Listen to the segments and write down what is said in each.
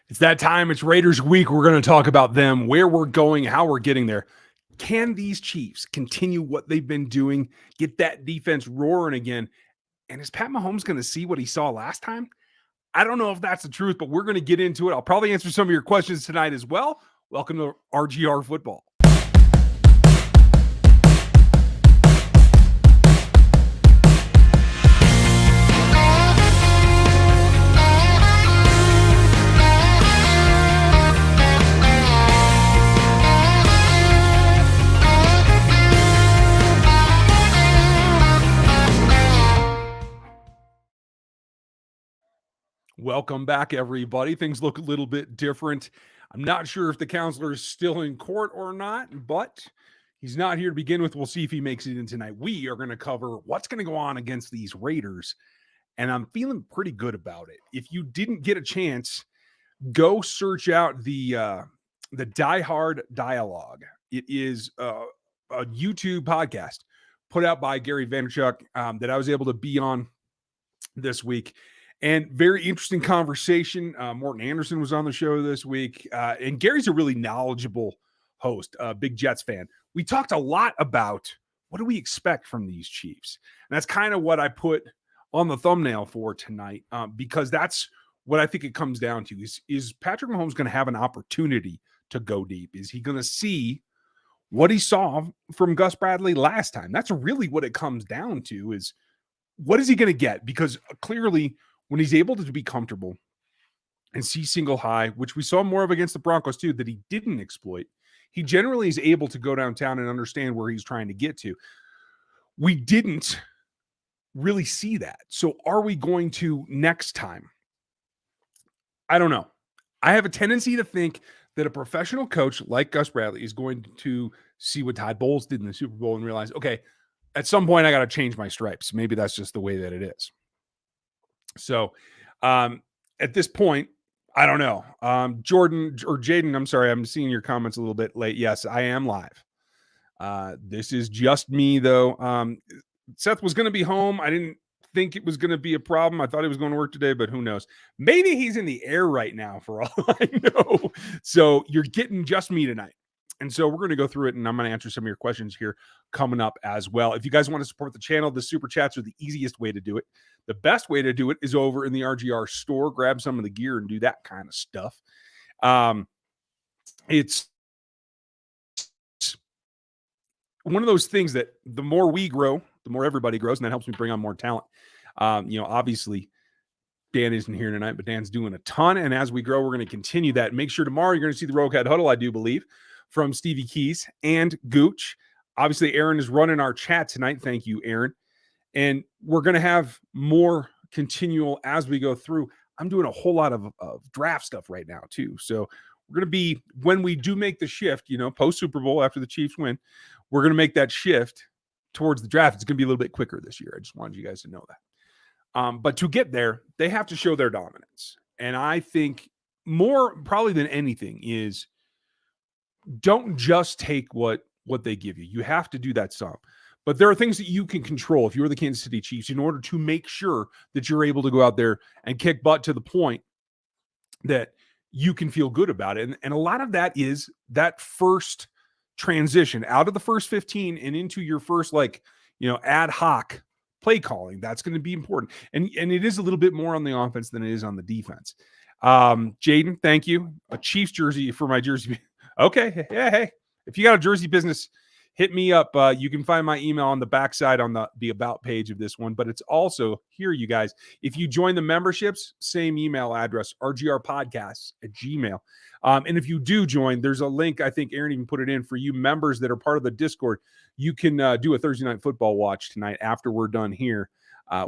It's that time. It's Raiders week. We're going to talk about them, where we're going, how we're getting there. Can these Chiefs continue what they've been doing, get that defense roaring again? And is Pat Mahomes going to see what he saw last time? I don't know if that's the truth, but we're going to get into it. I'll probably answer some of your questions tonight as well. Welcome to RGR Football. Welcome back, everybody. Things look a little bit different. I'm not sure if the counselor is still in court or not, but he's not here to begin with. We'll see if he makes it in tonight. We are going to cover what's going to go on against these Raiders, and I'm feeling pretty good about it. If you didn't get a chance, go search out the Die Hard Dialogue. It is a YouTube podcast put out by Gary Vaynerchuk that I was able to be on this week. And very interesting conversation. Morton Anderson was on the show this week. And Gary's a really knowledgeable host, big Jets fan. We talked a lot about what do we expect from these Chiefs. And that's kind of what I put on the thumbnail for tonight, because that's what I think it comes down to is Patrick Mahomes going to have an opportunity to go deep? Is he going to see what he saw from Gus Bradley last time? That's really what it comes down to, is what is he going to get? Because clearly, when he's able to be comfortable and see single high, which we saw more of against the Broncos too, that he didn't exploit, he generally is able to go downtown and understand where he's trying to get to. We didn't really see that. So are we going to next time? I don't know. I have a tendency to think that a professional coach like Gus Bradley is going to see what Todd Bowles did in the Super Bowl and realize, okay, at some point I got to change my stripes. Maybe that's just the way that it is. So at this point, I don't know. Jordan or Jaden, I'm sorry, I'm seeing your comments a little bit late. Yes, I am live. This is just me, though. Seth was going to be home. I didn't think it was going to be a problem. I thought he was going to work today, but who knows? Maybe he's in the air right now for all I know. So you're getting just me tonight. And so we're going to go through it, and I'm going to answer some of your questions here coming up as well. If you guys want to support the channel, the super chats are the easiest way to do it. The best way to do it is over in the RGR store. Grab some of the gear and do that kind of stuff. It's one of those things that the more we grow, the more everybody grows, and that helps me bring on more talent. Obviously, Dan isn't here tonight, but Dan's doing a ton. And as we grow, we're going to continue that. Make sure tomorrow you're going to see the Roguehead Huddle, I do believe, from Stevie Keys and Gooch. Obviously, Aaron is running our chat tonight. Thank you, Aaron. And we're going to have more continual as we go through. I'm doing a whole lot of draft stuff right now, too. So we're going to be, when we do make the shift, post Super Bowl after the Chiefs win, we're going to make that shift towards the draft. It's going to be a little bit quicker this year. I just wanted you guys to know that. But to get there, they have to show their dominance. And I think more probably than anything is don't just take what they give you. You have to do that some. But there are things that you can control if you're the Kansas City Chiefs in order to make sure that you're able to go out there and kick butt to the point that you can feel good about it. And a lot of that is that first transition out of the first 15 and into your first, ad hoc play calling. That's going to be important. And it is a little bit more on the offense than it is on the defense. Jaden, thank you. A Chiefs jersey for my jersey. Okay. Yeah. Hey, if you got a jersey business, hit me up. You can find my email on the backside on the about page of this one, but it's also here, you guys. If you join the memberships, same email address, rgrpodcasts@gmail. And if you do join, there's a link. I think Aaron even put it in for you members that are part of the Discord. You can do a Thursday night football watch tonight after we're done here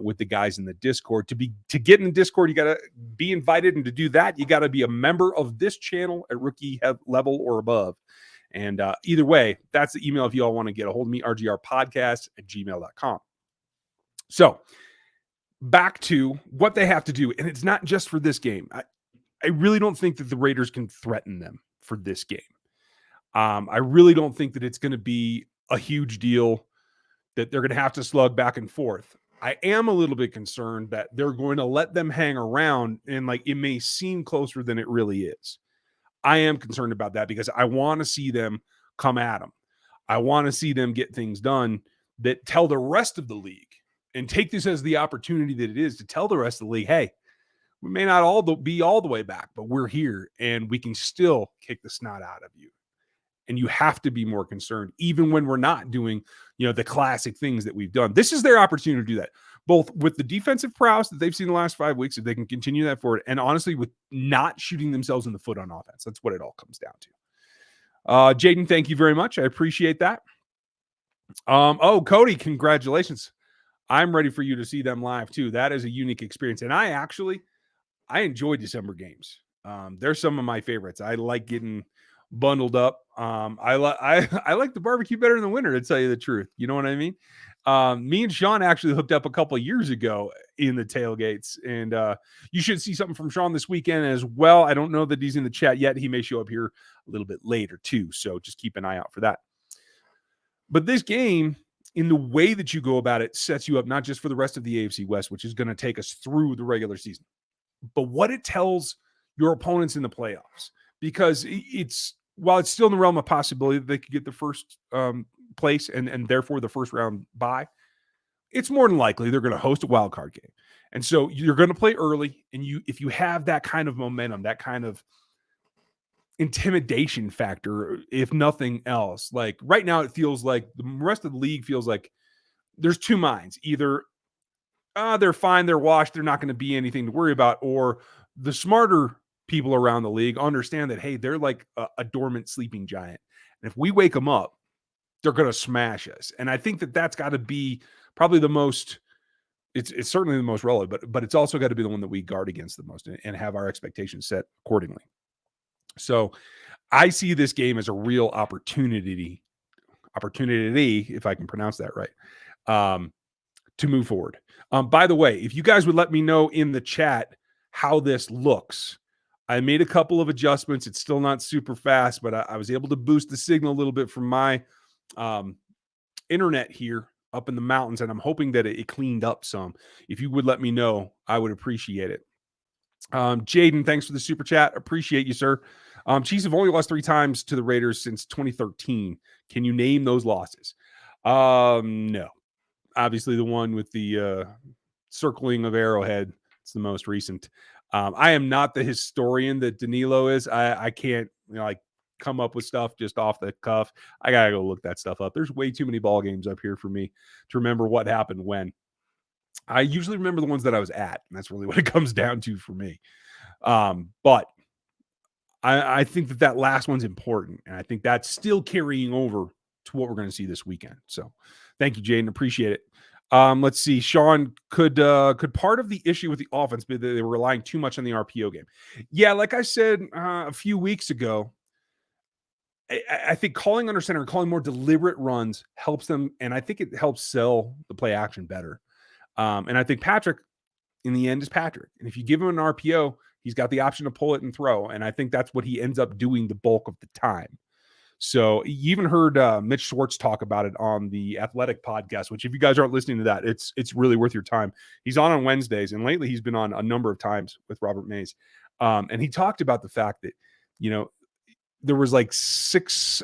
with the guys in the Discord. To get in the Discord, you got to be invited, and to do that, you got to be a member of this channel at rookie level or above. And either way, that's the email if you all want to get a hold of me, rgrpodcast@gmail.com. So back to what they have to do. And it's not just for this game. I really don't think that the Raiders can threaten them for this game. I really don't think that it's going to be a huge deal, that they're going to have to slug back and forth. I am a little bit concerned that they're going to let them hang around and like it may seem closer than it really is. I am concerned about that because I want to see them come at them. I want to see them get things done that tell the rest of the league and take this as the opportunity that it is to tell the rest of the league, hey, we may not be all the way back, but we're here and we can still kick the snot out of you. And you have to be more concerned, even when we're not doing, the classic things that we've done. This is their opportunity to do that, both with the defensive prowess that they've seen the last 5 weeks, if they can continue that forward, and honestly, with not shooting themselves in the foot on offense. That's what it all comes down to. Jaden, thank you very much. I appreciate that. Cody, congratulations. I'm ready for you to see them live too. That is a unique experience. And I enjoy December games. They're some of my favorites. I like getting bundled up. I like the barbecue better in the winter, to tell you the truth. You know what I mean? Me and Sean actually hooked up a couple of years ago in the tailgates, and you should see something from Sean this weekend as well. I don't know that he's in the chat yet. He may show up here a little bit later too, so just keep an eye out for that. But this game, in the way that you go about it, sets you up not just for the rest of the AFC West, which is going to take us through the regular season, but what it tells your opponents in the playoffs. Because while it's still in the realm of possibility that they could get the first place and therefore the first round bye, it's more than likely they're going to host a wild card game. And so you're going to play early, and if you have that kind of momentum, that kind of intimidation factor, if nothing else, like right now it feels like the rest of the league feels like there's two minds. Either they're fine, they're washed, they're not going to be anything to worry about, or the smarter people around the league understand that, hey, they're like a dormant sleeping giant. And if we wake them up, they're going to smash us. And I think that that's got to be probably the most, it's certainly the most relevant, but it's also got to be the one that we guard against the most and have our expectations set accordingly. So I see this game as a real opportunity, if I can pronounce that right, to move forward. By the way, if you guys would let me know in the chat how this looks, I made a couple of adjustments. It's still not super fast, but I was able to boost the signal a little bit from my internet here up in the mountains, and I'm hoping that it cleaned up some. If you would let me know, I would appreciate it. Jaden, thanks for the super chat. Appreciate you, sir. Chiefs have only lost 3 times to the Raiders since 2013. Can you name those losses? No. Obviously, the one with the circling of Arrowhead. It's the most recent. I am not the historian that Danilo is. I can't come up with stuff just off the cuff. I gotta go look that stuff up. There's way too many ball games up here for me to remember what happened when. I usually remember the ones that I was at, and that's really what it comes down to for me. But I think that last one's important, and I think that's still carrying over to what we're going to see this weekend. So thank you, Jaden. Appreciate it. Let's see. Sean, could part of the issue with the offense be that they were relying too much on the RPO game? Yeah, like I said a few weeks ago, I think calling under center and calling more deliberate runs helps them, and I think it helps sell the play action better. And I think Patrick, in the end, is Patrick. And if you give him an RPO, he's got the option to pull it and throw. And I think that's what he ends up doing the bulk of the time. So you even heard Mitch Schwartz talk about it on the Athletic podcast, which if you guys aren't listening to that, it's really worth your time. He's on Wednesdays, and lately he's been on a number of times with Robert Mays. And he talked about the fact that, there was like 6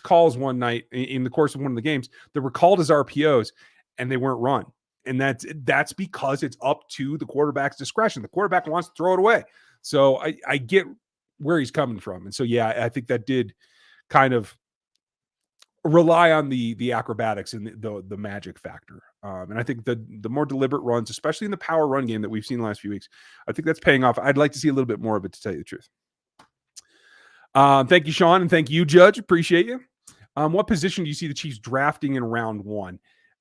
calls one night in the course of one of the games that were called as RPOs, and they weren't run. And that's because it's up to the quarterback's discretion. The quarterback wants to throw it away. So I get where he's coming from. And so, yeah, I think that did kind of rely on the acrobatics and the magic factor. And I think the more deliberate runs, especially in the power run game that we've seen the last few weeks, I think that's paying off. I'd like to see a little bit more of it, to tell you the truth. Thank you, Sean, and thank you, Judge. Appreciate you. What position do you see the Chiefs drafting in round 1?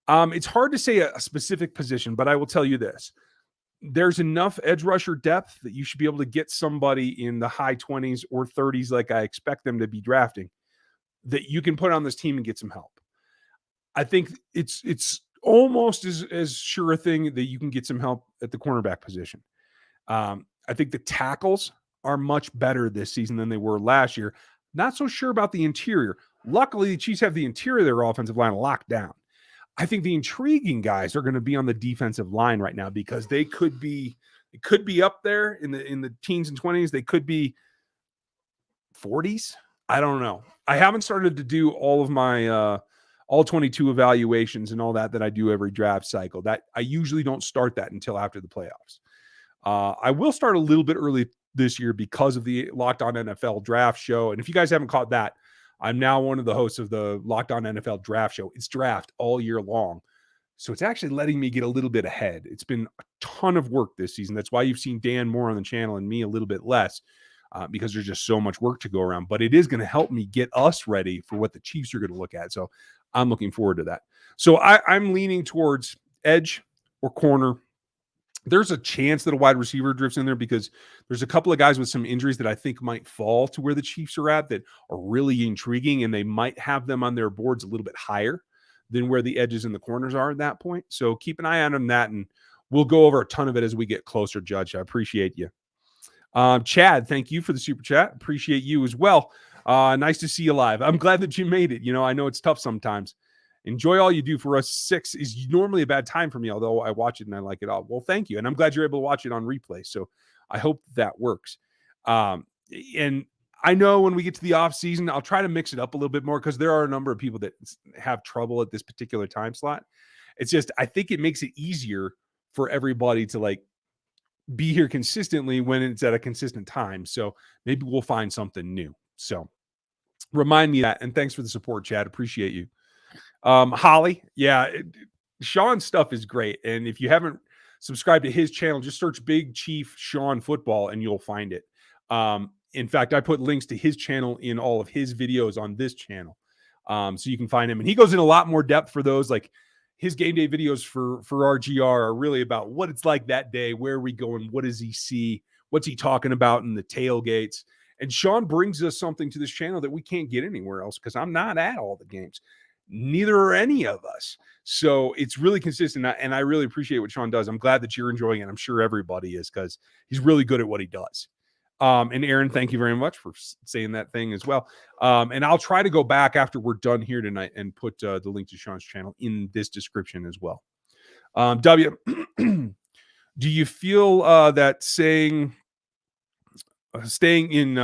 It's hard to say a specific position, but I will tell you this. There's enough edge rusher depth that you should be able to get somebody in the high 20s or 30s, like I expect them to be drafting, that you can put on this team and get some help. I think it's almost as sure a thing that you can get some help at the cornerback position. I think the tackles are much better this season than they were last year. Not so sure about the interior. Luckily, the Chiefs have the interior of their offensive line locked down. I think the intriguing guys are going to be on the defensive line right now because it could be up there in the teens and 20s. They could be 40s. I don't know. I haven't started to do all of my all 22 evaluations and all that I do every draft cycle. That I usually don't start that until after the playoffs. I will start a little bit early this year because of the Locked On NFL Draft Show. And if you guys haven't caught that, I'm now one of the hosts of the Locked On NFL Draft Show. It's draft all year long. So it's actually letting me get a little bit ahead. It's been a ton of work this season. That's why you've seen Dan more on the channel and me a little bit less, because there's just so much work to go around. But it is going to help me get us ready for what the Chiefs are going to look at. So I'm looking forward to that. So I'm leaning towards edge or corner. There's a chance that a wide receiver drifts in there because there's a couple of guys with some injuries that I think might fall to where the Chiefs are at that are really intriguing, and they might have them on their boards a little bit higher than where the edges and the corners are at that point. So keep an eye on that, and we'll go over a ton of it as we get closer, Judge. I appreciate you. Chad, thank you for the super chat. Appreciate you as well. Nice to see you live. I'm glad that you made it. I know it's tough sometimes. Enjoy all you do for us. 6 is normally a bad time for me, although I watch it and I like it all. Well, thank you. And I'm glad you're able to watch it on replay. So I hope that works. And I know when we get to the off season, I'll try to mix it up a little bit more because there are a number of people that have trouble at this particular time slot. It's just, I think it makes it easier for everybody to be here consistently when it's at a consistent time. So maybe we'll find something new. So remind me of that. And thanks for the support, Chad. Appreciate you. Holly, yeah, Sean's stuff is great. And if you haven't subscribed to his channel, just search Big Chief Sean Football and you'll find it. In fact, I put links to his channel in all of his videos on this channel. So you can find him. And he goes in a lot more depth for those. Like his game day videos for RGR are really about what it's like that day, where are we going, what does he see, what's he talking about in the tailgates. And Sean brings us something to this channel that we can't get anywhere else because I'm not at all the games. Neither are any of us. So it's really consistent. And I really appreciate what Sean does. I'm glad that you're enjoying it. I'm sure everybody is because he's really good at what he does. And Aaron, thank you very much for saying that thing as well. And I'll try to go back after we're done here tonight and put the link to Sean's channel in this description as well. W, do you feel that staying in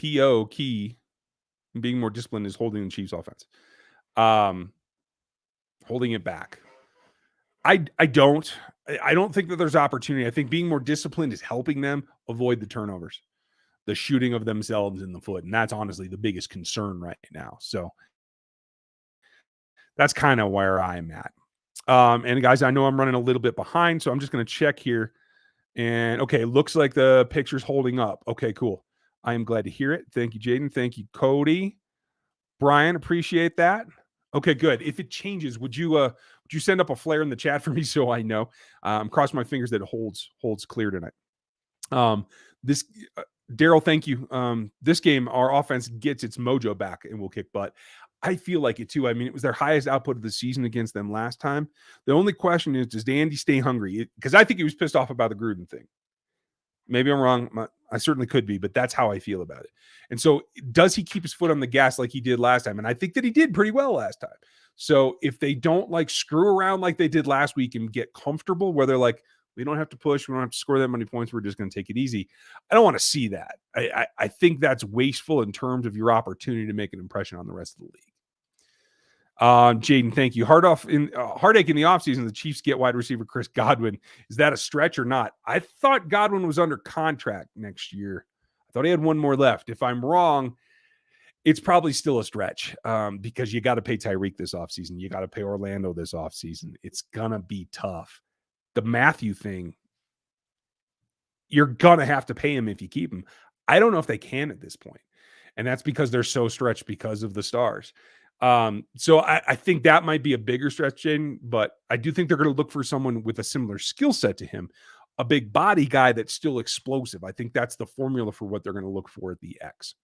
PO key and being more disciplined is holding the Chiefs offense? Holding it back. I don't think that there's opportunity. I think being more disciplined is helping them avoid the turnovers, the shooting of themselves in the foot. And that's honestly the biggest concern right now. So that's kind of where I'm at. And guys, I know I'm running a little bit behind, so I'm just going to check here. And okay, looks like the picture's holding up. Okay, cool. I am glad to hear it. Thank you, Jaden. Thank you, Cody. Brian, appreciate that. Okay, good. If it changes, would you send up a flare in the chat for me so I know? Cross my fingers that it holds clear tonight. This Daryl, thank you. This game, our offense gets its mojo back and will kick butt. I feel like it too. I mean, it was their highest output of the season against them last time. The only question is, does Andy stay hungry? Because I think he was pissed off about the Gruden thing. Maybe I'm wrong. I certainly could be, but that's how I feel about it. And so does he keep his foot on the gas like he did last time? And I think that he did pretty well last time. So if they don't screw around like they did last week and get comfortable where they're like, we don't have to push, we don't have to score that many points, we're just going to take it easy. I don't want to see that. I think that's wasteful in terms of your opportunity to make an impression on the rest of the league. Jaden, thank you. Heartache in the offseason, the Chiefs get wide receiver Chris Godwin. Is that a stretch or not? I thought Godwin was under contract next year. I thought he had one more left. If I'm wrong, it's probably still a stretch because you got to pay Tyreek this offseason. You got to pay Orlando this offseason. It's going to be tough. The Matthew thing, you're going to have to pay him if you keep him. I don't know if they can at this point. And that's because they're so stretched because of the stars. So I think that might be a bigger stretch, Jaden, but I do think they're going to look for someone with a similar skill set to him, a big body guy that's still explosive. I think that's the formula for what they're going to look for at the X.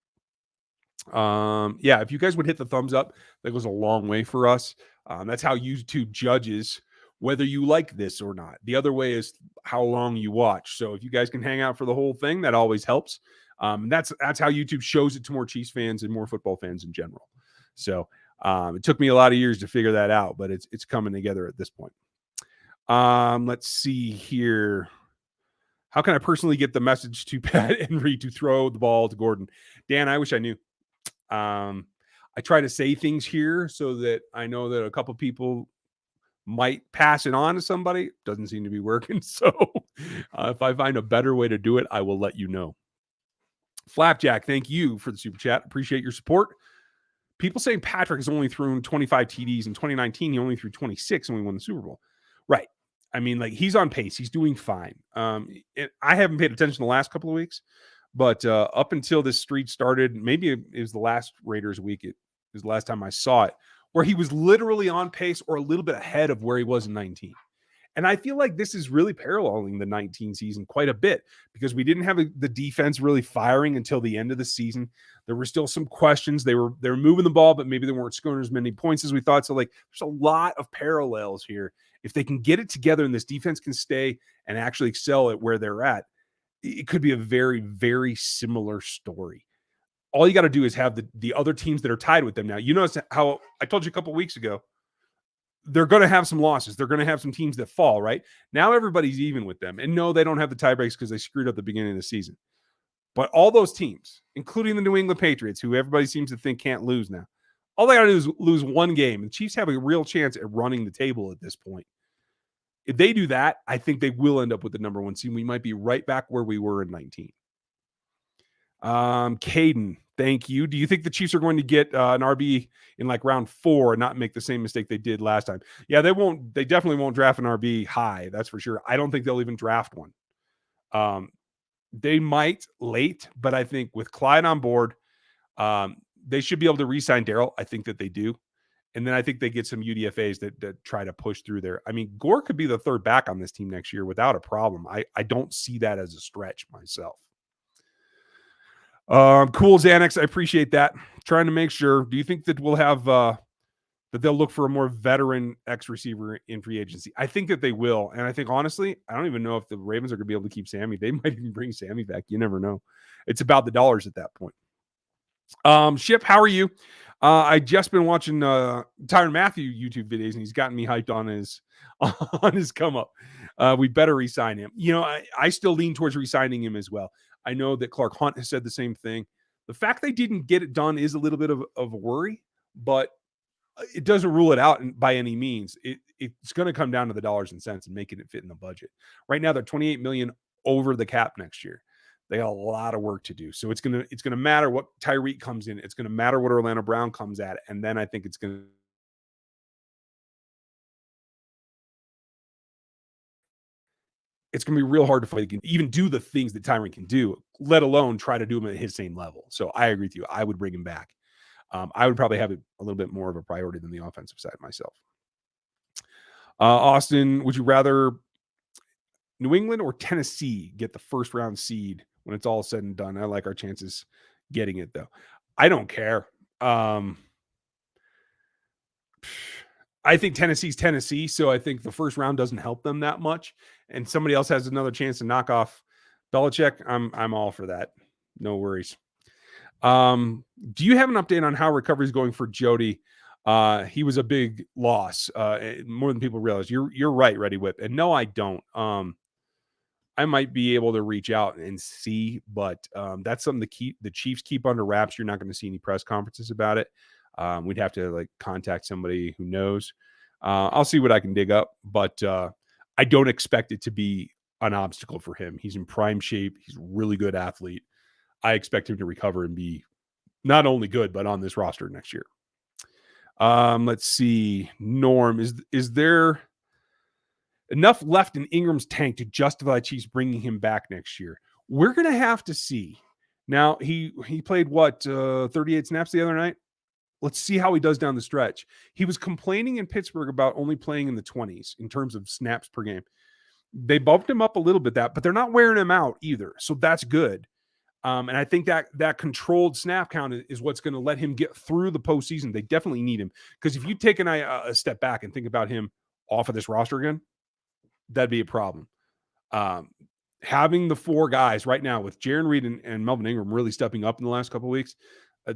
Yeah, if you guys would hit the thumbs up, that goes a long way for us. That's how YouTube judges whether you like this or not. The other way is how long you watch. So if you guys can hang out for the whole thing, that always helps. That's how YouTube shows it to more Chiefs fans and more football fans in general. So It took me a lot of years to figure that out, but it's coming together at this point. Let's see here. How can I personally get the message to Pat Henry to throw the ball to Gordon? Dan, I wish I knew. I try to say things here so that I know that a couple people might pass it on to somebody. Doesn't seem to be working. So if I find a better way to do it, I will let you know. Flapjack, thank you for the super chat. Appreciate your support. People saying Patrick has only thrown 25 TDs in 2019. He only threw 26 and we won the Super Bowl. Right. I mean, like, he's on pace. He's doing fine. I haven't paid attention the last couple of weeks, but up until this streak started, maybe it was the last Raiders week. It was the last time I saw it, where he was literally on pace or a little bit ahead of where he was in 19. And I feel like this is really paralleling the 19 season quite a bit, because we didn't have the defense really firing until the end of the season. There were still some questions. They were moving the ball, but maybe they weren't scoring as many points as we thought. So, like, there's a lot of parallels here. If they can get it together and this defense can stay and actually excel at where they're at, it could be a very, very similar story. All you got to do is have the other teams that are tied with them now. You notice how I told you a couple of weeks ago, they're going to have some losses. They're going to have some teams that fall, right? Now everybody's even with them. And no, they don't have the tie breaks because they screwed up the beginning of the season. But all those teams, including the New England Patriots, who everybody seems to think can't lose now, all they got to do is lose one game. And the Chiefs have a real chance at running the table at this point. If they do that, I think they will end up with the number one seed. We might be right back where we were in 19. Caden, thank you. Do you think the Chiefs are going to get an RB in like round 4 and not make the same mistake they did last time? Yeah, they won't. They definitely won't draft an RB high. That's for sure. I don't think they'll even draft one. They might late, but I think with Clyde on board, they should be able to re-sign Darrell. I think that they do. And then I think they get some UDFAs that try to push through there. I mean, Gore could be the third back on this team next year without a problem. I don't see that as a stretch myself. Cool, Xanax. I appreciate that. Trying to make sure. Do you think that we'll have that they'll look for a more veteran X receiver in free agency? I think that they will. And I think, honestly, I don't even know if the Ravens are going to be able to keep Sammy. They might even bring Sammy back. You never know. It's about the dollars at that point. Ship, how are you? I just been watching Tyrann Mathieu YouTube videos, and he's gotten me hyped on his come up. We better re-sign him. You know, I still lean towards re-signing him as well. I know that Clark Hunt has said the same thing. The fact they didn't get it done is a little bit of a worry, but it doesn't rule it out by any means. It's going to come down to the dollars and cents and making it fit in the budget. Right now, they're $28 million over the cap next year. They got a lot of work to do. So it's gonna matter what Tyreek comes in. It's gonna matter what Orlando Brown comes at, and then I think it's gonna be real hard to fight. Even do the things that Tyreek can do, let alone try to do them at his same level. So I agree with you. I would bring him back. I would probably have it a little bit more of a priority than the offensive side myself. Austin, would you rather New England or Tennessee get the first round seed when it's all said and done? I like our chances getting it, though. I don't care. I think Tennessee's Tennessee, so I think the first round doesn't help them that much. And somebody else has another chance to knock off Belichick. I'm all for that. No worries. Do you have an update on how recovery is going for Jody? He was a big loss, more than people realize. You're right, Ready Whip. And no, I don't. I might be able to reach out and see, but that's something the Chiefs keep under wraps. You're not going to see any press conferences about it. We'd have to contact somebody who knows. I'll see what I can dig up, but I don't expect it to be an obstacle for him. He's in prime shape. He's a really good athlete. I expect him to recover and be not only good, but on this roster next year. Let's see. Norm, is there enough left in Ingram's tank to justify Chiefs bringing him back next year? We're going to have to see. Now, he played 38 snaps the other night. Let's see how he does down the stretch. He was complaining in Pittsburgh about only playing in the 20s in terms of snaps per game. They bumped him up a little bit, but they're not wearing him out either. So that's good. And I think that controlled snap count is what's going to let him get through the postseason. They definitely need him, because if you take a step back and think about him off of this roster again, that'd be a problem. Having the 4 guys right now with Jaron Reed and Melvin Ingram really stepping up in the last couple of weeks,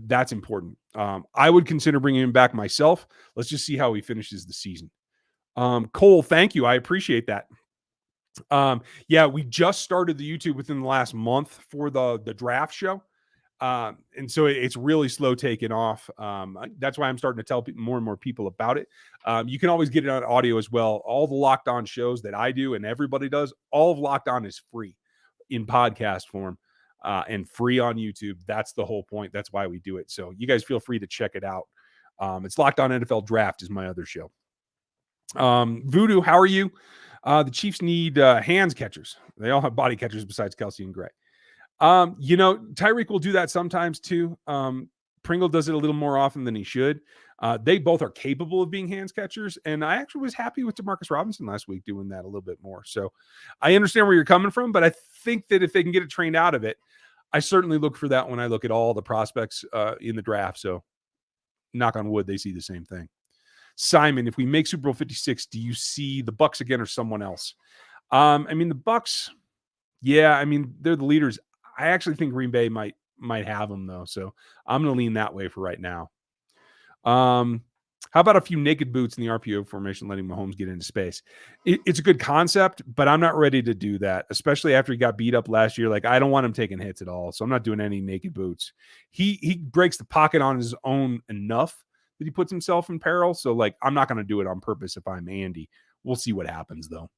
That's important. I would consider bringing him back myself. Let's just see how he finishes the season. Cole, thank you. I appreciate that. Yeah, we just started the YouTube within the last month for the draft show. And so it's really slow taking off. That's why I'm starting to tell more and more people about it. You can always get it on audio as well. All the Locked On shows that I do and everybody does, all of Locked On is free in podcast form and free on YouTube. That's the whole point. That's why we do it. So you guys feel free to check it out. It's Locked On NFL Draft is my other show. Voodoo, how are you? The Chiefs need hands catchers. They all have body catchers besides Kelsey and Gray. Tyreek will do that sometimes too. Pringle does it a little more often than he should. They both are capable of being hands catchers. And I actually was happy with Demarcus Robinson last week doing that a little bit more. So I understand where you're coming from, but I think that if they can get it trained out of it, I certainly look for that when I look at all the prospects in the draft. So knock on wood, they see the same thing. Simon, if we make Super Bowl 56, do you see the Bucs again or someone else? The Bucs, yeah, they're the leaders. I actually think Green Bay might have them though. So I'm going to lean that way for right now. How about a few naked boots in the RPO formation, letting Mahomes get into space? It's a good concept, but I'm not ready to do that, especially after he got beat up last year. Like, I don't want him taking hits at all. So I'm not doing any naked boots. He breaks the pocket on his own enough that he puts himself in peril. So like, I'm not going to do it on purpose if I'm Andy. We'll see what happens though.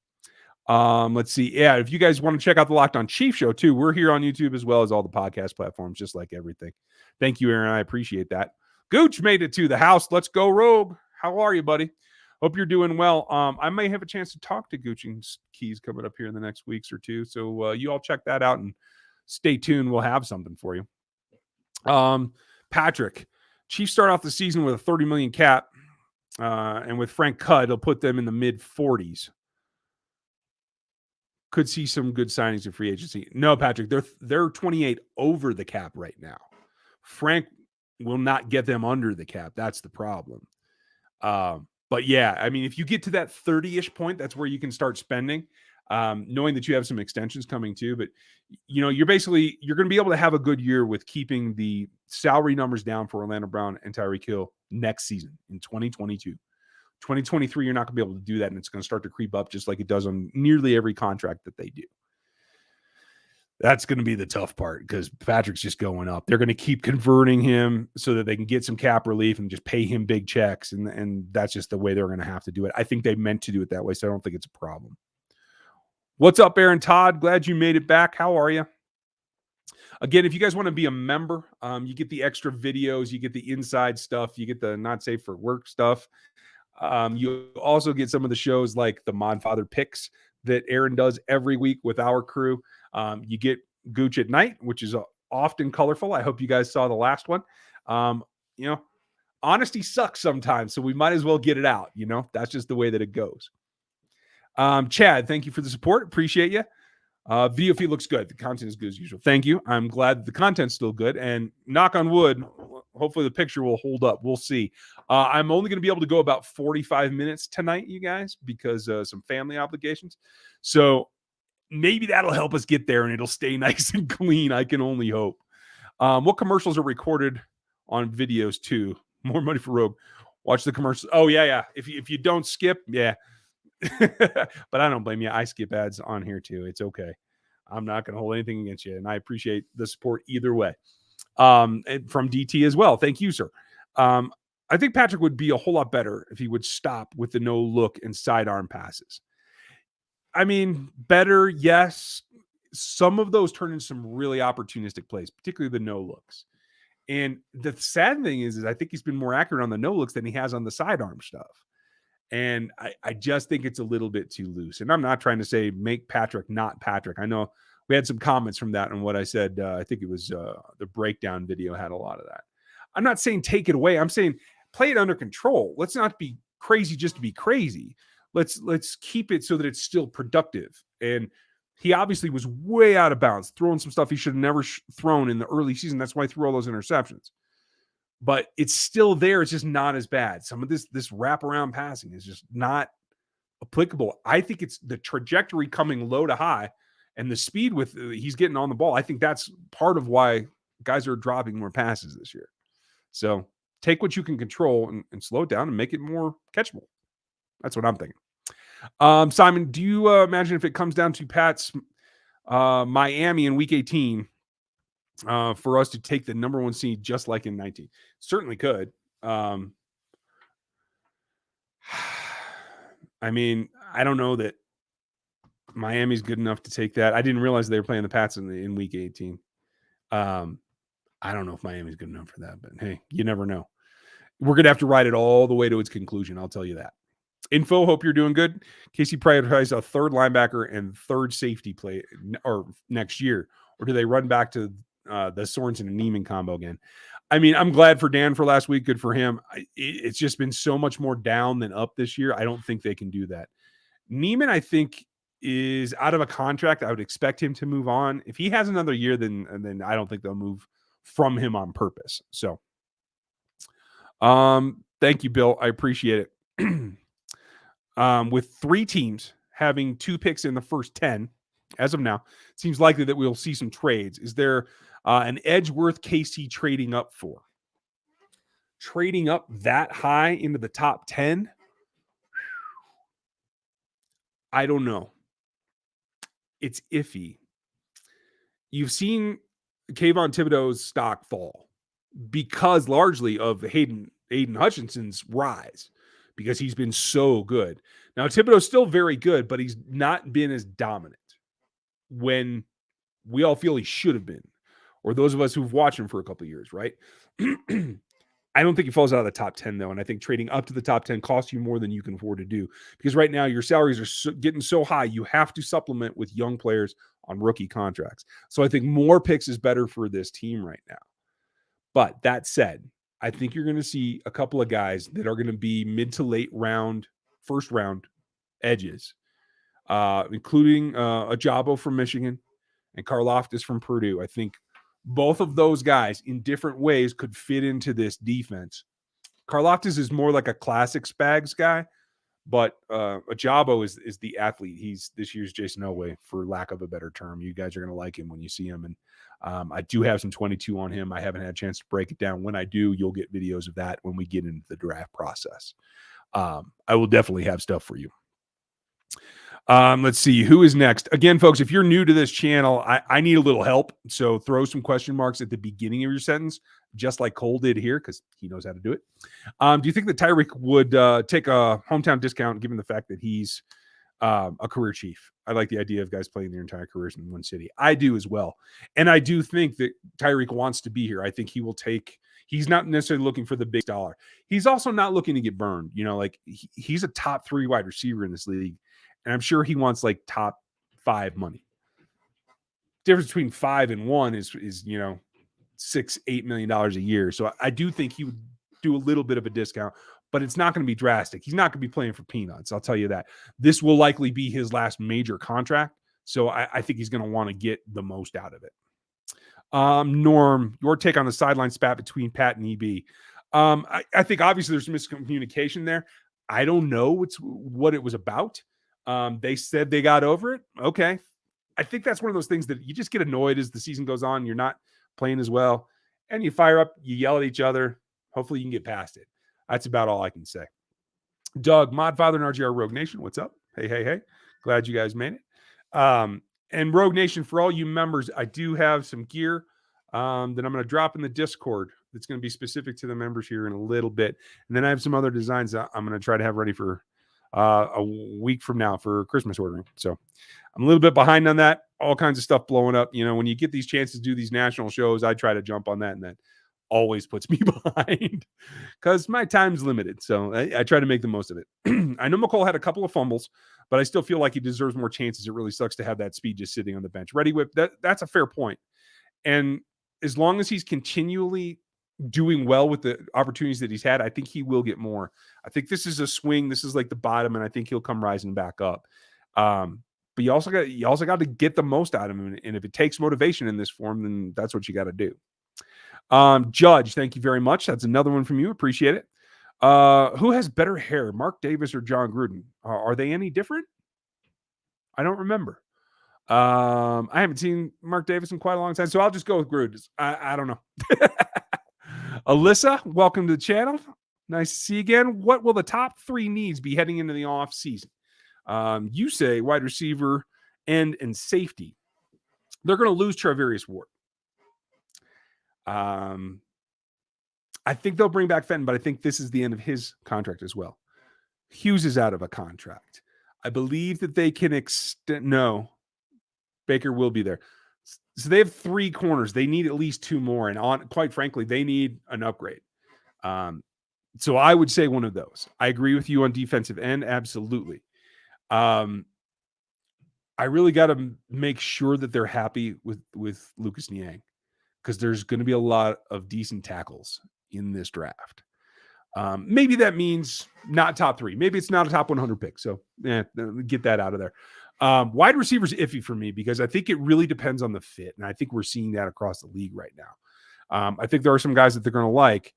Let's see. Yeah, if you guys want to check out the Locked On Chief show too, we're here on YouTube as well as all the podcast platforms, just like everything. Thank you, Aaron. I appreciate that. Gooch made it to the house. Let's go, Rogue. How are you, buddy? Hope you're doing well. I may have a chance to talk to Gooch and Keys coming up here in the next weeks or two. So you all check that out and stay tuned. We'll have something for you. Patrick, Chiefs start off the season with a $30 million cap. And with Frank Cudd, it'll put them in the mid 40s. Could see some good signings in free agency. No, Patrick, they're 28 over the cap right now. Frank will not get them under the cap. That's the problem. But yeah, if you get to that 30-ish point, that's where you can start spending, knowing that you have some extensions coming too. But you're going to be able to have a good year with keeping the salary numbers down for Orlando Brown and Tyreek Hill next season in 2022. 2023, you're not going to be able to do that, and it's going to start to creep up just like it does on nearly every contract that they do. That's going to be the tough part because Patrick's just going up. They're going to keep converting him so that they can get some cap relief and just pay him big checks, and that's just the way they're going to have to do it. I think they meant to do it that way, so I don't think it's a problem. What's up, Aaron Todd? Glad you made it back. How are you? Again, if you guys want to be a member, you get the extra videos, you get the inside stuff, you get the not safe for work stuff. You also get some of the shows like the Modfather picks that Aaron does every week with our crew. You get Gooch at night, which is often colorful. I hope you guys saw the last one. Honesty sucks sometimes, so we might as well get it out. That's just the way that it goes. Chad, thank you for the support. Appreciate you. Video feed looks good. The content is good as usual. Thank you. I'm glad the content's still good. And knock on wood, hopefully the picture will hold up. We'll see. I'm only going to be able to go about 45 minutes tonight, you guys, because some family obligations. So maybe that'll help us get there and it'll stay nice and clean. I can only hope. What commercials are recorded on videos too? More money for Rogue. Watch the commercials. Oh, yeah. If you don't skip, yeah. But I don't blame you. I skip ads on here too. It's okay. I'm not going to hold anything against you, and I appreciate the support either way. And from DT as well. Thank you, sir. I think Patrick would be a whole lot better if he would stop with the no look and sidearm passes. Better, yes. Some of those turn into some really opportunistic plays, particularly the no looks. And the sad thing is I think he's been more accurate on the no looks than he has on the sidearm stuff. And I just think it's a little bit too loose. And I'm not trying to say make Patrick not Patrick. I know we had some comments from that and what I said. I think it was the breakdown video had a lot of that. I'm not saying take it away. I'm saying play it under control. Let's not be crazy just to be crazy. Let's keep it so that it's still productive. And he obviously was way out of bounds, throwing some stuff he should have never thrown in the early season. That's why he threw all those interceptions. But it's still there. It's just not as bad. Some of this wraparound passing is just not applicable. I think it's the trajectory coming low to high and the speed with he's getting on the ball. I think that's part of why guys are dropping more passes this year. So take what you can control and slow it down and make it more catchable. That's what I'm thinking. Simon, do you imagine if it comes down to Pat's Miami in week 18 for us to take the number 1 seed just like in 19? Certainly could. I mean, I don't know that Miami's good enough to take that. I didn't realize they were playing the Pats in week 18. I don't know if Miami's good enough for that, but hey, you never know. We're going to have to ride it all the way to its conclusion. I'll tell you that. Info, hope you're doing good. Casey prioritized a third linebacker and third safety play or next year, or do they run back to the Sorensen and Neiman combo again? I mean, I'm glad for Dan for last week. Good for him. It's just been so much more down than up this year. I don't think they can do that. Neiman, I think, is out of a contract. I would expect him to move on. If he has another year, then I don't think they'll move from him on purpose. So, thank you, Bill. I appreciate it. With 3 teams having 2 picks in the first 10, as of now, it seems likely that we'll see some trades. Is there an edge worth KC trading up for? Trading up that high into the top 10? I don't know. It's iffy. You've seen Kayvon Thibodeau's stock fall because largely of Aiden Hutchinson's rise, because he's been so good. Now, Thibodeau's still very good, but he's not been as dominant when we all feel he should have been, or those of us who've watched him for a couple of years, right? I don't think he falls out of the top 10, though, and I think trading up to the top 10 costs you more than you can afford to do, because right now your salaries are getting so high, you have to supplement with young players on rookie contracts. So I think more picks is better for this team right now. But that said, I think you're going to see a couple of guys that are going to be mid to late round, first round edges, including Ajabo from Michigan and Karlaftis from Purdue. I think both of those guys in different ways could fit into this defense. Karlaftis is more like a classic Spags guy, but Ajabo is the athlete. He's this year's Jason Elway, for lack of a better term. You guys are going to like him when you see him. And I do have some 22 on him. I haven't had a chance to break it down. When I do, you'll get videos of that when we get into the draft process. I will definitely have stuff for you. Let's see who is next. Again, folks, if you're new to this channel, I need a little help. So throw some question marks at the beginning of your sentence, just like Cole did here, because he knows how to do it. Do you think that Tyreek would take a hometown discount given the fact that he's a career chief? I like the idea of guys playing their entire careers in one city. I do as well. And I do think that Tyreek wants to be here. I think he will take, he's not necessarily looking for the big dollar. He's also not looking to get burned. You know, like he's a top 3 wide receiver in this league. And I'm sure he wants like top 5 money. Difference between 5 and 1 is you know, $6-8 million a year. So I do think he would do a little bit of a discount, but it's not going to be drastic. He's not going to be playing for peanuts. I'll tell you that. This will likely be his last major contract. So I think he's going to want to get the most out of it. Norm, your take on the sideline spat between Pat and EB. I think obviously there's miscommunication there. I don't know what it was about. They said they got over it. Okay. I think that's one of those things that you just get annoyed as the season goes on. You're not playing as well, and you fire up, you yell at each other. Hopefully you can get past it. That's about all I can say. Doug, Modfather and RGR Rogue Nation, what's up? Hey. Glad you guys made it. And Rogue Nation, for all you members, I do have some gear that I'm going to drop in the Discord that's going to be specific to the members here in a little bit. And then I have some other designs that I'm going to try to have ready for a week from now for Christmas ordering. So I'm a little bit behind on that. All kinds of stuff blowing up. You know, when you get these chances to do these national shows, I try to jump on that, and that always puts me behind because my time's limited. So I try to make the most of it. I know McCole had a couple of fumbles, but I still feel like he deserves more chances. It really sucks to have that speed just sitting on the bench. Ready Whip, that's a fair point. And as long as he's continually doing well with the opportunities that he's had, I think he will get more. I think this is a swing. This is like the bottom, and I think he'll come rising back up. But you also got to get the most out of him. And if it takes motivation in this form, then that's what you got to do. Judge, thank you very much. That's another one from you. Appreciate it. Who has better hair, Mark Davis or John Gruden? Are they any different? I don't remember. I haven't seen Mark Davis in quite a long time, so I'll just go with Gruden. I don't know. Alyssa, welcome to the channel. Nice to see you again. What will the top 3 needs be heading into the off season? You say wide receiver, end, and safety. They're going to lose Travarius Ward. I think they'll bring back Fenton, but I think this is the end of his contract as well. Hughes is out of a contract. I believe that they can extend. No, Baker will be there. So they have 3 corners. They need at least 2 more. And quite frankly, they need an upgrade. So I would say one of those. I agree with you on defensive end. Absolutely. I really got to make sure that they're happy with Lucas Niang, because there's going to be a lot of decent tackles in this draft. Maybe that means not top 3. Maybe it's not a top 100 pick. So get that out of there. Wide receiver's iffy for me because I think it really depends on the fit. And I think we're seeing that across the league right now. I think there are some guys that they're going to like.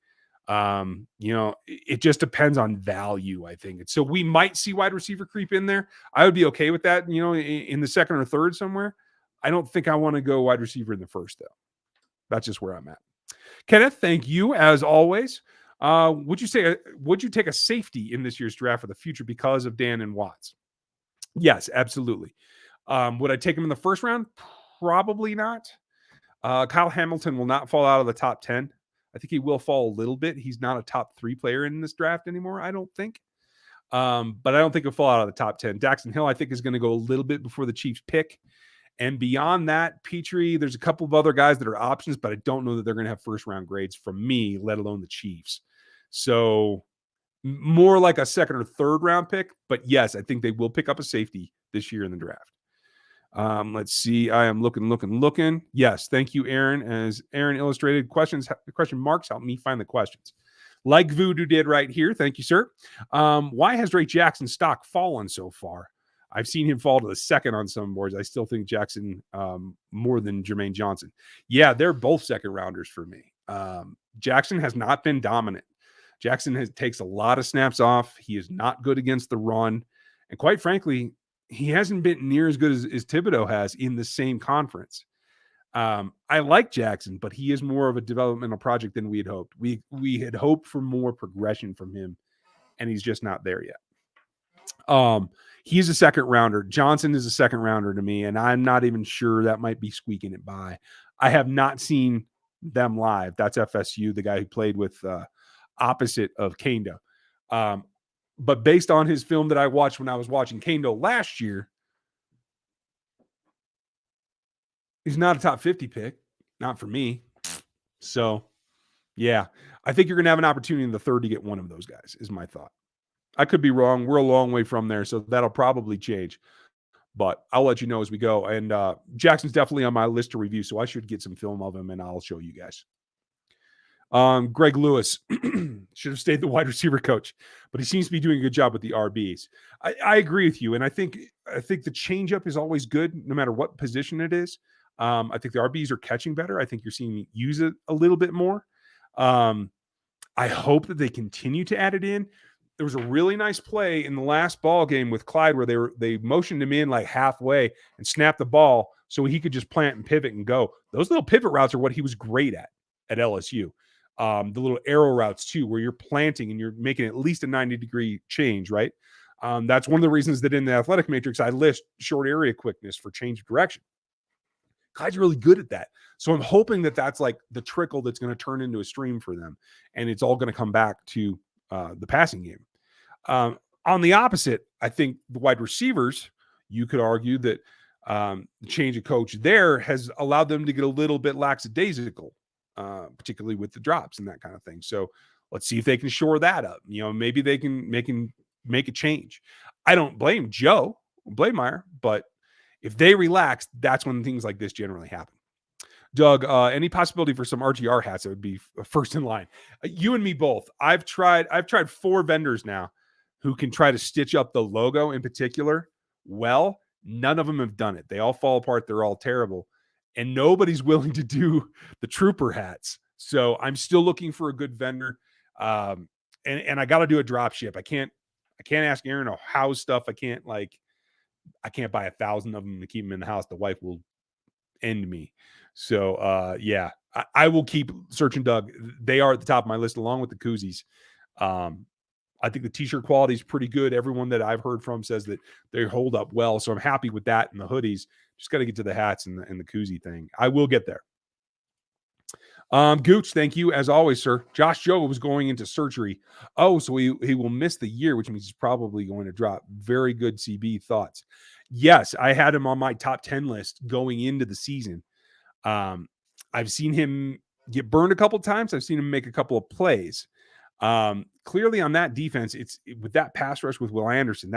It just depends on value, I think. And so we might see wide receiver creep in there. I would be okay with that, in the second or third somewhere. I don't think I want to go wide receiver in the first, though. That's just where I'm at. Kenneth, thank you as always. Would you take a safety in this year's draft for the future because of Dan and Watts? Yes, absolutely. Would I take him in the first round? Probably not. Kyle Hamilton will not fall out of the top 10. I think he will fall a little bit. He's not a top 3 player in this draft anymore, I don't think. But I don't think he'll fall out of the top 10. Daxton Hill, I think, is going to go a little bit before the Chiefs pick. And beyond that, Petrie, there's a couple of other guys that are options, but I don't know that they're going to have first-round grades from me, let alone the Chiefs. So more like a second or third round pick. But yes, I think they will pick up a safety this year in the draft. Let's see. I am looking. Yes, thank you, Aaron. As Aaron illustrated, question marks help me find the questions. Like Voodoo did right here. Thank you, sir. Why has Drake Jackson's stock fallen so far? I've seen him fall to the second on some boards. I still think Jackson more than Jermaine Johnson. Yeah, they're both second rounders for me. Jackson has not been dominant. Jackson takes a lot of snaps off. He is not good against the run. And quite frankly, he hasn't been near as good as Thibodeau has in the same conference. I like Jackson, but he is more of a developmental project than we had hoped. We had hoped for more progression from him, and he's just not there yet. He's a second rounder. Johnson is a second rounder to me, and I'm not even sure that might be squeaking it by. I have not seen them live. That's FSU, the guy who played with opposite of Kendo. But based on his film that I watched when I was watching Kendo last year, he's not a top 50 pick, not for me. So, yeah, I think you're going to have an opportunity in the third to get one of those guys, is my thought. I could be wrong. We're a long way from there, so that'll probably change. But I'll let you know as we go. And Jackson's definitely on my list to review, so I should get some film of him, and I'll show you guys. Greg Lewis should have stayed the wide receiver coach, but he seems to be doing a good job with the RBs. I agree with you, and I think the changeup is always good, no matter what position it is. I think the RBs are catching better. I think you're seeing me use it a little bit more. I hope that they continue to add it in. There was a really nice play in the last ball game with Clyde where they motioned him in like halfway and snapped the ball so he could just plant and pivot and go. Those little pivot routes are what he was great at LSU. The little arrow routes too, where you're planting and you're making at least a 90-degree change, right? That's one of the reasons that in the athletic matrix, I list short area quickness for change of direction. Clyde's really good at that. So I'm hoping that that's like the trickle that's going to turn into a stream for them. And it's all going to come back to the passing game. On the opposite, I think the wide receivers, you could argue that the change of coach there has allowed them to get a little bit lackadaisical, particularly with the drops and that kind of thing. So let's see if they can shore that up. Maybe they can make a change. I don't blame Joe Blameyer, but if they relax, that's when things like this generally happen. Doug, any possibility for some RTR hats that would be first in line? You and me both. I've tried 4 vendors now who can try to stitch up the logo in particular. Well, none of them have done it. They all fall apart. They're all terrible. And nobody's willing to do the trooper hats. So I'm still looking for a good vendor. And I got to do a drop ship. I can't ask Aaron to house stuff. I can't buy 1,000 of them to keep them in the house. The wife will end me. So yeah, I will keep searching Doug. They are at the top of my list along with the koozies. I think the t-shirt quality is pretty good. Everyone that I've heard from says that they hold up well. So I'm happy with that and the hoodies. Just got to get to the hats and the koozie thing. I will get there. Gooch, thank you as always, sir. Josh Joe was going into surgery. Oh, so he will miss the year, which means he's probably going to drop. Very good CB thoughts. Yes, I had him on my top 10 list going into the season. I've seen him get burned a couple times. I've seen him make a couple of plays. Clearly on that defense, it's with that pass rush with Will Anderson,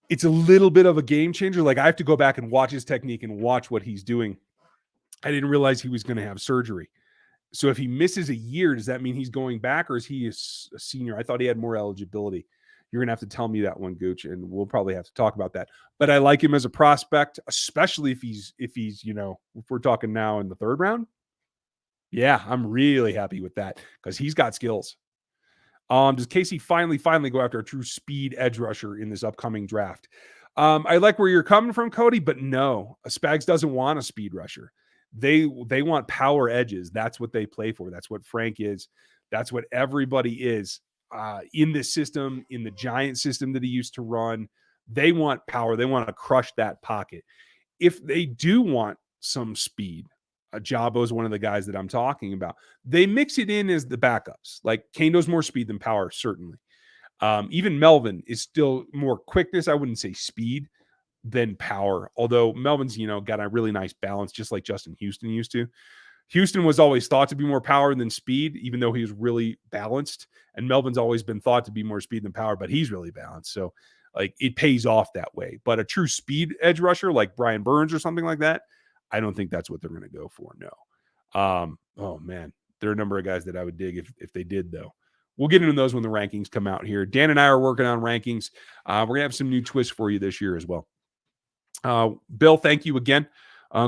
it's a little bit of a game changer. Like I have to go back and watch his technique and watch what he's doing. I didn't realize he was going to have surgery. So if he misses a year, does that mean he's going back or is he a senior? I thought he had more eligibility. You're going to have to tell me that one, Gooch, and we'll probably have to talk about that. But I like him as a prospect, especially if he's, if we're talking now in the third round. Yeah, I'm really happy with that because he's got skills. Does Casey finally go after a true speed edge rusher in this upcoming draft? I like where you're coming from, Cody, but no, Spags doesn't want a speed rusher. They want power edges. That's what they play for. That's what Frank is. That's what everybody is in this system, in the giant system that he used to run. They want power. They want to crush that pocket. If they do want some speed, Jabo is one of the guys that I'm talking about. They mix it in as the backups. Like Kane knows more speed than power, certainly. Even Melvin is still more quickness. I wouldn't say speed than power. Although Melvin's, got a really nice balance, just like Justin Houston used to. Houston was always thought to be more power than speed, even though he was really balanced. And Melvin's always been thought to be more speed than power, but he's really balanced. So like it pays off that way. But a true speed edge rusher like Brian Burns or something like that, I don't think that's what they're going to go for. No. Oh man, there are a number of guys that I would dig if they did though. We'll get into those when the rankings come out here. Dan and I are working on rankings. We're going to have some new twists for you this year as well. Bill, thank you again.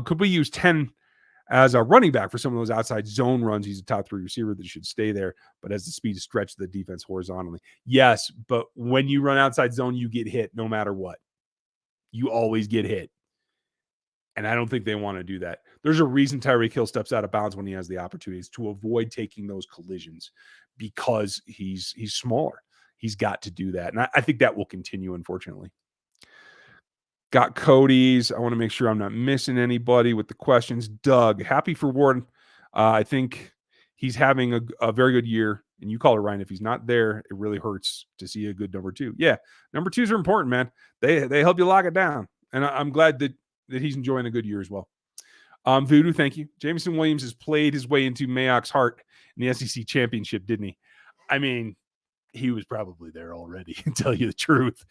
Could we use 10 as a running back for some of those outside zone runs? He's a top 3 receiver that should stay there, but has the speed to stretch the defense horizontally. Yes, but when you run outside zone, you get hit no matter what. You always get hit. And I don't think they want to do that. There's a reason Tyreek Hill steps out of bounds when he has the opportunities to avoid taking those collisions because he's smaller. He's got to do that. And I think that will continue, unfortunately. Got Cody's. I want to make sure I'm not missing anybody with the questions. Doug, happy for Warren. I think he's having a very good year. And you call it, Ryan. If he's not there, it really hurts to see a good number 2. Yeah, number 2s are important, man. They help you lock it down. And I'm glad that he's enjoying a good year as well. Voodoo, thank you. Jameson Williams has played his way into Mayock's heart in the SEC championship, didn't he? I mean, he was probably there already, to tell you the truth.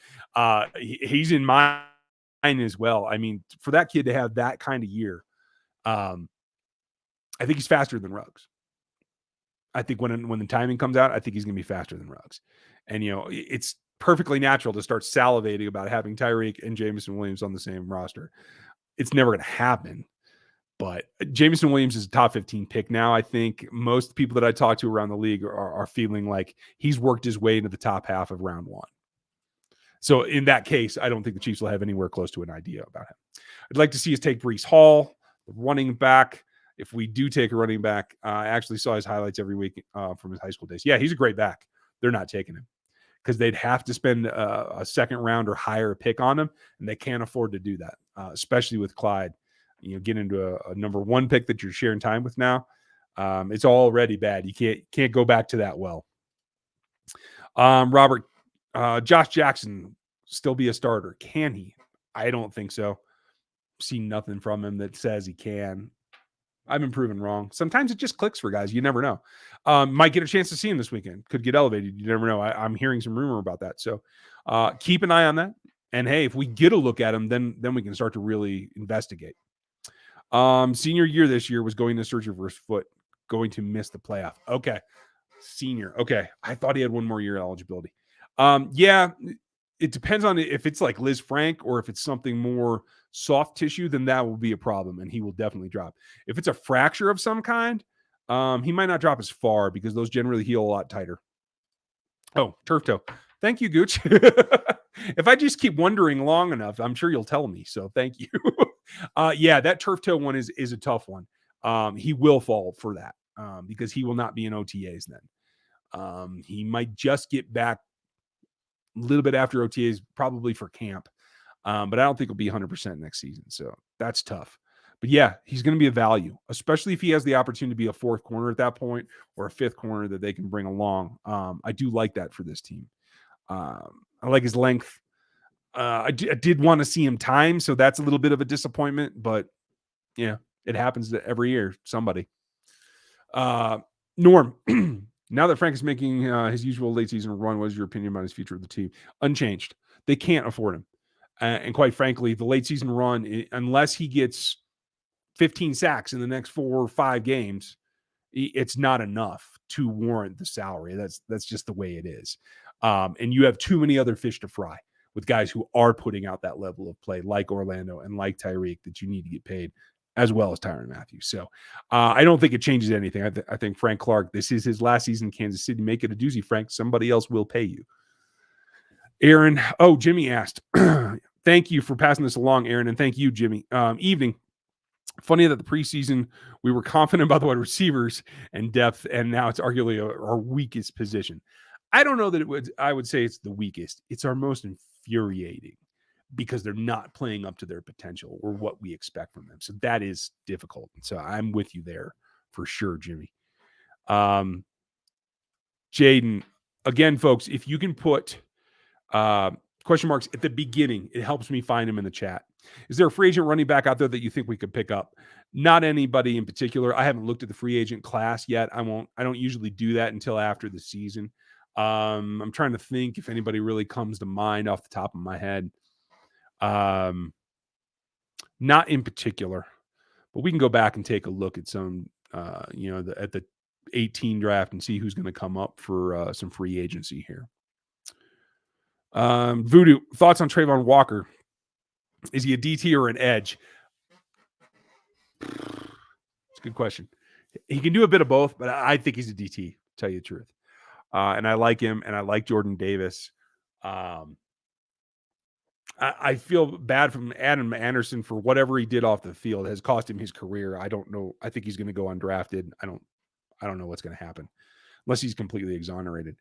He's in mine as well. I mean, for that kid to have that kind of year, I think he's faster than Ruggs. I think when the timing comes out, I think he's going to be faster than Ruggs. And, it's perfectly natural to start salivating about having Tyreek and Jameson Williams on the same roster. It's never going to happen. But Jameson Williams is a top 15 pick now. I think most people that I talk to around the league are feeling like he's worked his way into the top half of round 1. So in that case, I don't think the Chiefs will have anywhere close to an idea about him. I'd like to see us take Breece Hall, the running back. If we do take a running back, I actually saw his highlights every week from his high school days. Yeah, he's a great back. They're not taking him because they'd have to spend a second round or higher pick on him, and they can't afford to do that, especially with Clyde. Get into a number 1 pick that you're sharing time with now. It's already bad. You can't go back to that well. Robert, Josh Jackson still be a starter. Can he? I don't think so. Seen nothing from him that says he can. I've been proven wrong. Sometimes it just clicks for guys. You never know. Might get a chance to see him this weekend. Could get elevated. You never know. I'm hearing some rumor about that. So keep an eye on that. And hey, if we get a look at him, then we can start to really investigate. Senior year this year was going to surgery for his foot, going to miss the playoff. Okay. Senior. Okay. I thought he had one more year eligibility. Yeah, it depends on if it's like Liz Frank or if it's something more soft tissue, then that will be a problem and he will definitely drop. If it's a fracture of some kind, he might not drop as far because those generally heal a lot tighter. Oh, turf toe. Thank you, Gooch. If I just keep wondering long enough, I'm sure you'll tell me. So thank you. Yeah, that turf toe one is a tough one. he will fall for that because he will not be in OTAs then. He might just get back a little bit after OTAs, probably for camp. But I don't think he'll be 100% next season. So that's tough. But yeah, he's going to be a value, especially if he has the opportunity to be a fourth corner at that point or a fifth corner that they can bring along. I do like that for this team. I like his length. I did want to see him time, so that's a little bit of a disappointment. But yeah, it happens to every year. Somebody. Norm, now that Frank is making his usual late season run, what is your opinion about his future of the team? Unchanged. They can't afford him. And quite frankly, the late season run, unless he gets 15 sacks in the next 4 or 5 games, it's not enough to warrant the salary. That's just the way it is. And you have too many other fish to fry with guys who are putting out that level of play, like Orlando and like Tyreek, that you need to get paid, as well as Tyrann Mathieu. So I don't think it changes anything. I think Frank Clark, this is his last season in Kansas City. Make it a doozy, Frank. Somebody else will pay you. Aaron, Jimmy asked, thank you for passing this along, Aaron, and thank you, Jimmy. Evening. Funny that the preseason we were confident about the wide receivers and depth, and now it's arguably our weakest position. I don't know that I would say it's the weakest. It's our most infuriating because they're not playing up to their potential or what we expect from them. So that is difficult. So I'm with you there for sure, Jimmy. Jaden, again, folks, if you can put question marks at the beginning, it helps me find him in the chat. Is there a free agent running back out there that you think we could pick up? Not anybody in particular. I haven't looked at the free agent class yet. I don't usually do that until after the season. I'm trying to think if anybody really comes to mind off the top of my head. Not in particular, but we can go back and take a look at some, at the 18 draft and see who's going to come up for some free agency here. Voodoo, thoughts on Trayvon Walker? Is he a DT or an edge? It's a good question. He can do a bit of both, but I think he's a DT, to tell you the truth. And I like him, and I like Jordan Davis. I feel bad from Adam Anderson for whatever he did off the field. It has cost him his career. I don't know. I think he's going to go undrafted. I don't know what's going to happen unless he's completely exonerated.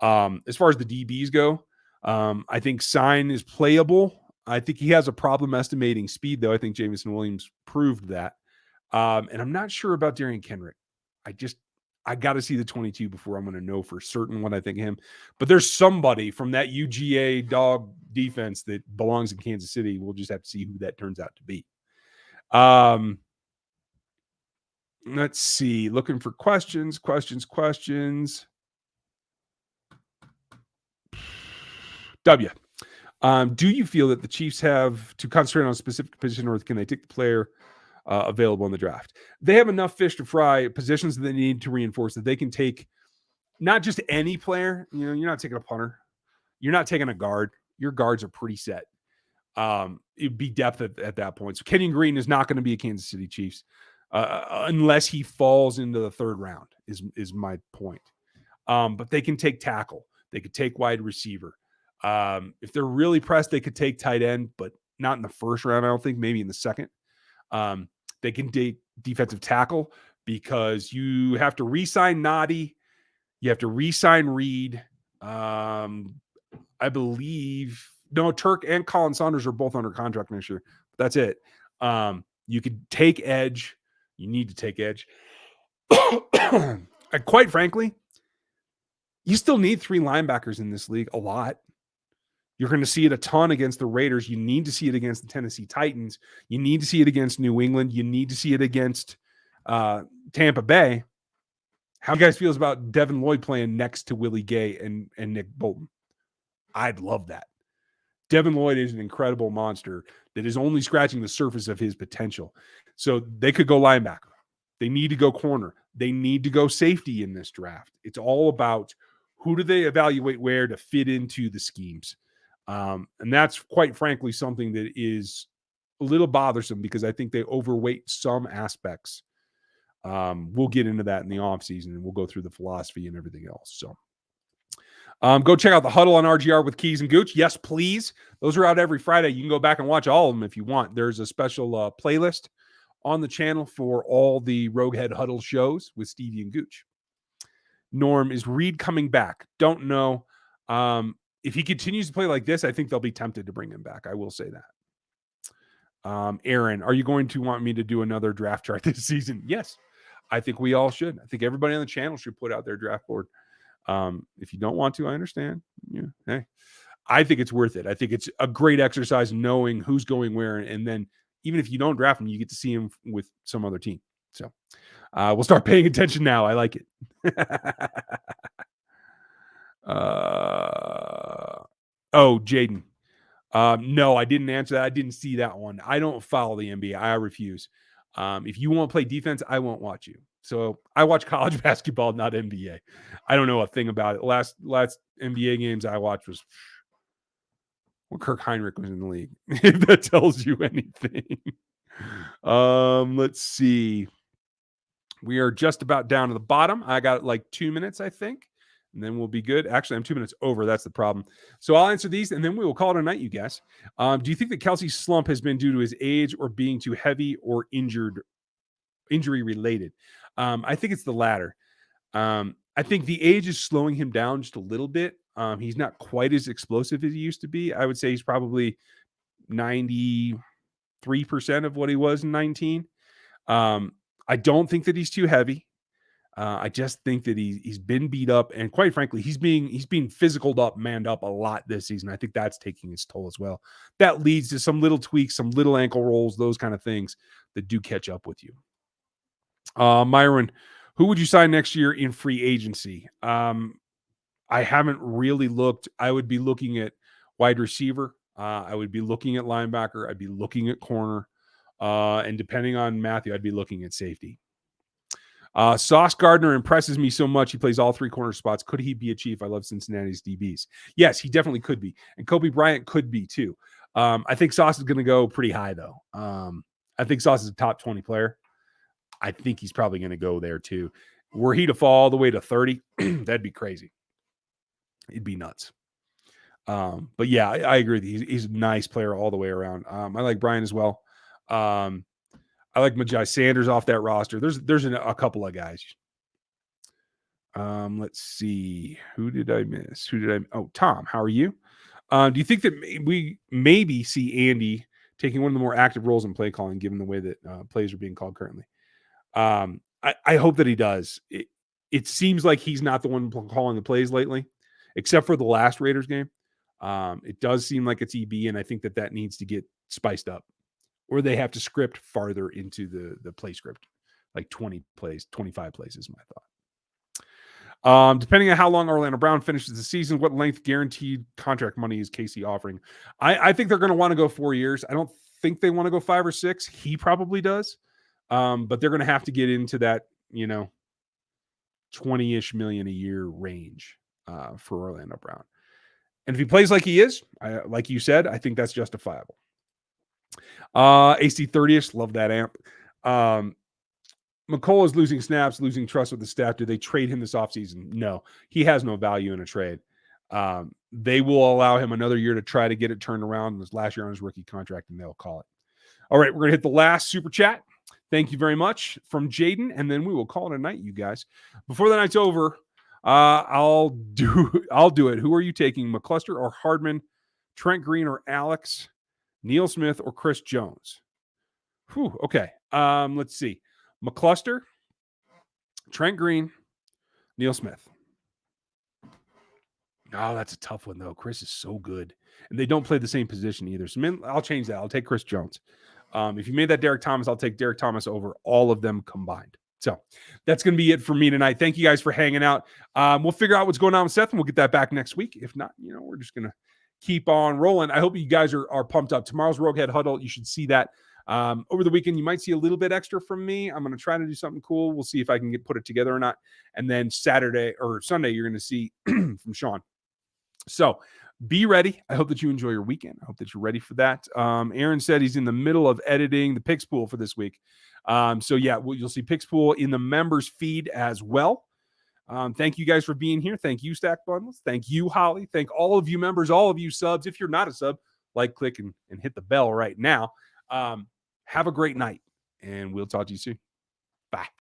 As far as the DBs go, I think Sign is playable. I think he has a problem estimating speed, though. I think Jamison Williams proved that. And I'm not sure about Darian Kenrick. I got to see the 22 before I'm going to know for certain what I think of him. But there's somebody from that UGA dog defense that belongs in Kansas City. We'll just have to see who that turns out to be. Let's see. Looking for questions. W. Do you feel that the Chiefs have to concentrate on a specific position, or can they take the player available in the draft? They have enough fish to fry, positions that they need to reinforce, that they can take not just any player. You're not taking a punter. You're not taking a guard. Your guards are pretty set. It'd be depth at that point. So Kenyon Green is not going to be a Kansas City Chiefs unless he falls into the third round is my point. But they can take tackle. They could take wide receiver. If they're really pressed, they could take tight end, but not in the first round, I don't think, maybe in the second. They can take defensive tackle because you have to re-sign Noddy. You have to re-sign Reed. I believe Turk and Colin Saunders are both under contract next year. That's it. You could take edge. You need to take edge. Quite frankly, you still need 3 linebackers in this league a lot. You're going to see it a ton against the Raiders. You need to see it against the Tennessee Titans. You need to see it against New England. You need to see it against Tampa Bay. How do you guys feel about Devin Lloyd playing next to Willie Gay and Nick Bolton? I'd love that. Devin Lloyd is an incredible monster that is only scratching the surface of his potential. So they could go linebacker. They need to go corner. They need to go safety in this draft. It's all about who do they evaluate where to fit into the schemes. And that's quite frankly something that is a little bothersome because I think they overweight some aspects. We'll get into that in the offseason and we'll go through the philosophy and everything else. So go check out the Huddle on RGR with Keys and Gooch. Yes, please. Those are out every Friday. You can go back and watch all of them if you want. There's a special playlist on the channel for all the Roguehead Huddle shows with Stevie and Gooch. Norm, is Reed coming back? Don't know. If he continues to play like this, I think they'll be tempted to bring him back. I will say that. Aaron, are you going to want me to do another draft chart this season? Yes, I think we all should. I think everybody on the channel should put out their draft board. If you don't want to, I understand. Yeah, hey, I think it's worth it. I think it's a great exercise knowing who's going where, and then even if you don't draft them, you get to see them with some other team. So we'll start paying attention now. I like it. Jaden. No, I didn't answer that. I didn't see that one. I don't follow the NBA. I refuse. If you won't play defense, I won't watch you. So I watch college basketball, not NBA. I don't know a thing about it. Last NBA games I watched was when Kirk Heinrich was in the league. If that tells you anything. Let's see. We are just about down to the bottom. I got like 2 minutes, I think, and then we'll be good. Actually, I'm 2 minutes over. That's the problem. So I'll answer these, and then we will call it a night, you guys. Do you think that Kelsey's slump has been due to his age or being too heavy or injury related? I think it's the latter. I think the age is slowing him down just a little bit. He's not quite as explosive as he used to be. I would say he's probably 93% of what he was in 19. I don't think that he's too heavy. I just think that he's been beat up, and quite frankly, he's being physicaled up, manned up a lot this season. I think that's taking its toll as well. That leads to some little tweaks, some little ankle rolls, those kind of things that do catch up with you. Myron, who would you sign next year in free agency? I haven't really looked. I would be looking at wide receiver. I would be looking at linebacker. I'd be looking at corner. And depending on Matthew, I'd be looking at safety. Sauce Gardner impresses me so much. He plays all three corner spots. Could he be a Chief? I love Cincinnati's DBs. Yes, he definitely could be. And Kobe Bryant could be too. I think Sauce is going to go pretty high though. I think Sauce is a top 20 player. I think he's probably going to go there too. Were he to fall all the way to 30, that'd be crazy. It'd be nuts. But yeah, I agree with you. He's a nice player all the way around. I like Brian as well. I like Majai Sanders off that roster. There's a couple of guys. Let's see. Who did I miss? Tom, how are you? Do you think that we maybe see Andy taking one of the more active roles in play calling, given the way that plays are being called currently? I hope that he does. It seems like he's not the one calling the plays lately, except for the last Raiders game. It does seem like it's EB, and I think that needs to get spiced up. Or they have to script farther into the play script, like 20 plays, 25 plays is my thought. Depending on how long Orlando Brown finishes the season, what length guaranteed contract money is Casey offering? I think they're going to want to go 4 years. I don't think they want to go 5 or 6. He probably does. But they're going to have to get into that, 20-ish million a year range for Orlando Brown. And if he plays like he is, like you said, I think that's justifiable. AC 30ish, love that amp. McColl is losing snaps, losing trust with the staff. Do they trade him this offseason? No, he has no value in a trade. They will allow him another year to try to get it turned around. This last year on his rookie contract, and they'll call it. All right, we're going to hit the last super chat. Thank you very much from Jaden, and then we will call it a night, you guys. Before the night's over, I'll do it. Who are you taking, McCluster or Hardman, Trent Green or Alex, Neil Smith or Chris Jones? Okay. Let's see. McCluster, Trent Green, Neil Smith. Oh, that's a tough one, though. Chris is so good. And they don't play the same position either. So, I'll change that. I'll take Chris Jones. If you made that Derek Thomas, I'll take Derek Thomas over all of them combined. So that's going to be it for me tonight. Thank you guys for hanging out. We'll figure out what's going on with Seth, and we'll get that back next week. If not, we're just going to keep on rolling. I hope you guys are pumped up. Tomorrow's Roguehead Huddle. You should see that. Over the weekend, you might see a little bit extra from me. I'm going to try to do something cool. We'll see if I can put it together or not. And then Saturday or Sunday, you're going to see from Sean. So be ready. I hope that you enjoy your weekend. I hope that you're ready for that. Aaron said he's in the middle of editing the Picks Pool for this week. So yeah, you'll see Picks Pool in the members feed as well. Thank you guys for being here. Thank you, Stack Bundles. Thank you, Holly. Thank all of you members, all of you subs. If you're not a sub, like, click, and hit the bell right now. Have a great night. and we'll talk to you soon. Bye.